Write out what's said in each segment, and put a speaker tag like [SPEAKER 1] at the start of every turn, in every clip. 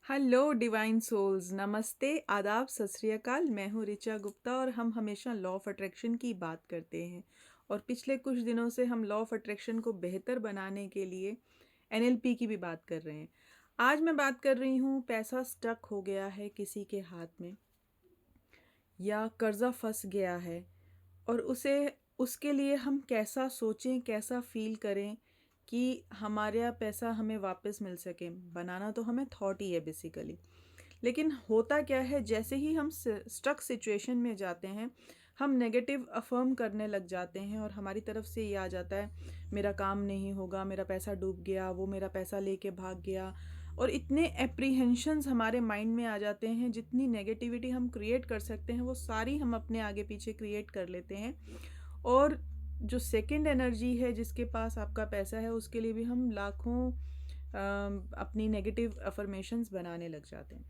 [SPEAKER 1] Hello divine souls, नमस्ते, आदाब, सत श्री अकाल। मैं हूँ ऋचा गुप्ता और हम हमेशा लॉ ऑफ अट्रैक्शन की बात करते हैं। और पिछले कुछ दिनों से हम लॉ ऑफ अट्रैक्शन को बेहतर बनाने के लिए एनएलपी की भी बात कर रहे हैं। आज मैं बात कर रही हूँ, पैसा स्टक हो गया है किसी के हाथ में या कर्ज़ा फंस गया है और उसके लिए हम कैसा सोचें, कैसा फील करें कि हमारा पैसा हमें वापस मिल सके। बनाना तो हमें थॉट ही है बेसिकली, लेकिन होता क्या है, जैसे ही हम स्टक सिचुएशन में जाते हैं हम नेगेटिव अफर्म करने लग जाते हैं और हमारी तरफ से ये आ जाता है, मेरा काम नहीं होगा, मेरा पैसा डूब गया, वो मेरा पैसा लेके भाग गया। और इतने एप्रीहेंशंस हमारे माइंड में आ जाते हैं, जितनी नेगेटिविटी हम क्रिएट कर सकते हैं वो सारी हम अपने आगे पीछे क्रिएट कर लेते हैं। और जो सेकंड एनर्जी है जिसके पास आपका पैसा है, उसके लिए भी हम लाखों अपनी नेगेटिव अफर्मेशंस बनाने लग जाते हैं।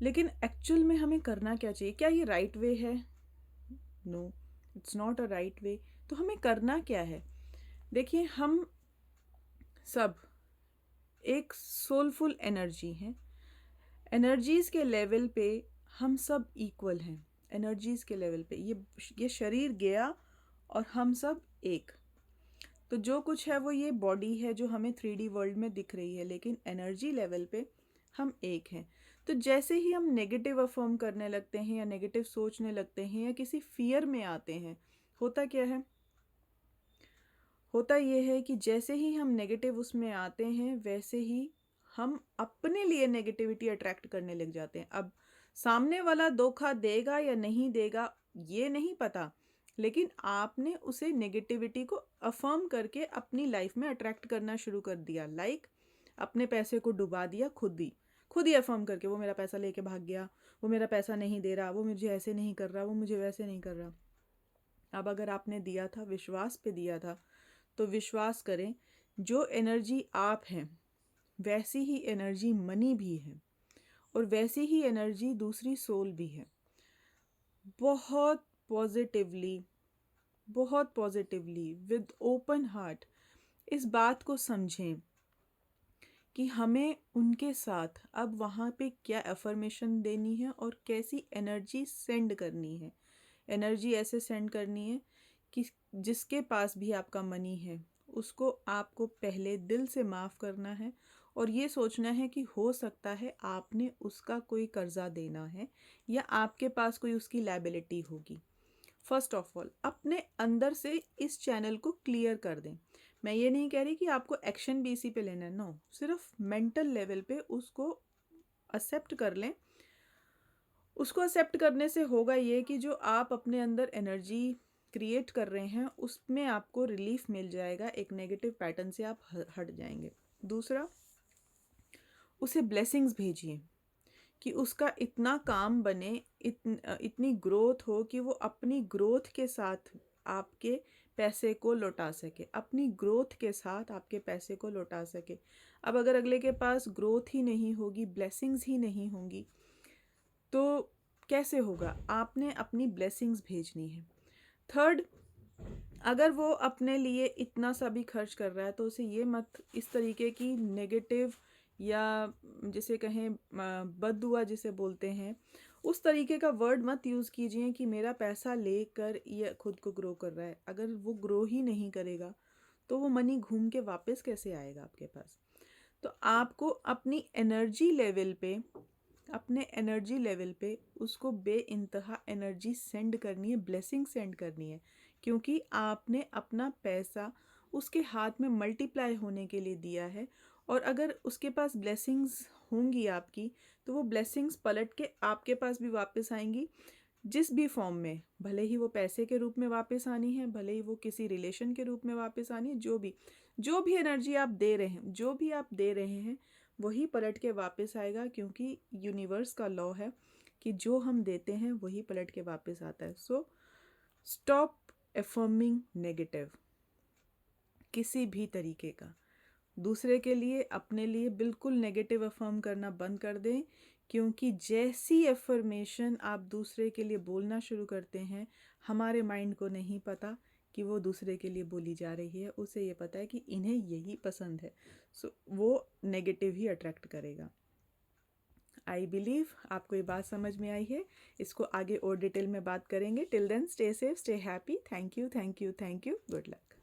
[SPEAKER 1] लेकिन एक्चुअल में हमें करना क्या चाहिए? क्या ये राइट वे है? No, it's not a right way. तो हमें करना क्या है? देखिए, हम सब एक सोलफुल एनर्जी हैं। एनर्जीज के लेवल पे हम सब इक्वल हैं। एनर्जीज के लेवल पे ये शरीर गया और हम सब एक। तो जो कुछ है वो ये बॉडी है जो हमें 3D वर्ल्ड में दिख रही है, लेकिन एनर्जी लेवल पे हम एक हैं। तो जैसे ही हम नेगेटिव अफर्म करने लगते हैं या नेगेटिव सोचने लगते हैं या किसी फियर में आते हैं, होता क्या है? होता ये है कि जैसे ही हम नेगेटिव उसमें आते हैं, वैसे ही हम अपने लिए नेगेटिविटी अट्रैक्ट करने लग जाते हैं। अब सामने वाला धोखा देगा या नहीं देगा ये नहीं पता, लेकिन आपने उसे नेगेटिविटी को अफर्म करके अपनी लाइफ में अट्रैक्ट करना शुरू कर दिया। अपने पैसे को डुबा दिया खुद ही अफर्म करके, वो मेरा पैसा लेके भाग गया, वो मेरा पैसा नहीं दे रहा, वो मुझे ऐसे नहीं कर रहा, वो मुझे वैसे नहीं कर रहा। अब अगर आपने दिया था, विश्वास पे दिया था, तो विश्वास करें, जो एनर्जी आप हैं वैसी ही एनर्जी मनी भी है और वैसी ही एनर्जी दूसरी सोल भी है। बहुत पॉजिटिवली, बहुत पॉजिटिवली, विद ओपन हार्ट इस बात को समझें कि हमें उनके साथ अब वहाँ पे क्या अफर्मेशन देनी है और कैसी एनर्जी सेंड करनी है। एनर्जी ऐसे सेंड करनी है कि जिसके पास भी आपका मनी है उसको आपको पहले दिल से माफ़ करना है और ये सोचना है कि हो सकता है आपने उसका कोई कर्जा देना है या आपके पास कोई उसकी लायबिलिटी होगी। फर्स्ट ऑफ ऑल अपने अंदर से इस चैनल को क्लियर कर दें। मैं ये नहीं कह रही कि आपको एक्शन भी इसी पे लेना है, नो, सिर्फ मेंटल लेवल पे उसको एक्सेप्ट कर लें। उसको एक्सेप्ट करने से होगा ये कि जो आप अपने अंदर एनर्जी क्रिएट कर रहे हैं उसमें आपको रिलीफ मिल जाएगा, एक नेगेटिव पैटर्न से आप हट जाएंगे। दूसरा, उसे ब्लेसिंग्स भेजिए कि उसका इतना काम बने, इतनी ग्रोथ हो कि वो अपनी ग्रोथ के साथ आपके पैसे को लौटा सके, अपनी ग्रोथ के साथ आपके पैसे को लौटा सके। अब अगर अगले के पास ग्रोथ ही नहीं होगी, ब्लेसिंग्स ही नहीं होंगी, तो कैसे होगा? आपने अपनी ब्लेसिंग्स भेजनी है। थर्ड, अगर वो अपने लिए इतना सा भी खर्च कर रहा है तो उसे ये मत इस तरीके की नेगेटिव या जिसे कहें बद्दुआ जिसे बोलते हैं, उस तरीके का वर्ड मत यूज़ कीजिए कि मेरा पैसा लेकर ये खुद को ग्रो कर रहा है। अगर वो ग्रो ही नहीं करेगा तो वो मनी घूम के वापस कैसे आएगा आपके पास? तो आपको अपने एनर्जी लेवल पे उसको बेइंतहा एनर्जी सेंड करनी है, ब्लेसिंग सेंड करनी है, क्योंकि आपने अपना पैसा उसके हाथ में मल्टीप्लाई होने के लिए दिया है। और अगर उसके पास ब्लेसिंग्स होंगी आपकी, तो वो ब्लेसिंग्स पलट के आपके पास भी वापस आएंगी, जिस भी फॉर्म में, भले ही वो पैसे के रूप में वापस आनी है, भले ही वो किसी रिलेशन के रूप में वापस आनी है, जो भी एनर्जी आप दे रहे हैं, जो भी आप दे रहे हैं, वही पलट के वापस आएगा, क्योंकि यूनिवर्स का लॉ है कि जो हम देते हैं वही पलट के वापस आता है। सो स्टॉप एफर्मिंग नेगेटिव किसी भी तरीके का। दूसरे के लिए, अपने लिए बिल्कुल नेगेटिव अफर्म करना बंद कर दें, क्योंकि जैसी एफर्मेशन आप दूसरे के लिए बोलना शुरू करते हैं, हमारे माइंड को नहीं पता कि वो दूसरे के लिए बोली जा रही है, उसे ये पता है कि इन्हें यही पसंद है, सो वो नेगेटिव ही अट्रैक्ट करेगा। आई बिलीव आपको ये बात समझ में आई है। इसको आगे और डिटेल में बात करेंगे। Till then stay safe, stay happy. Thank you, thank you, thank you. Good luck.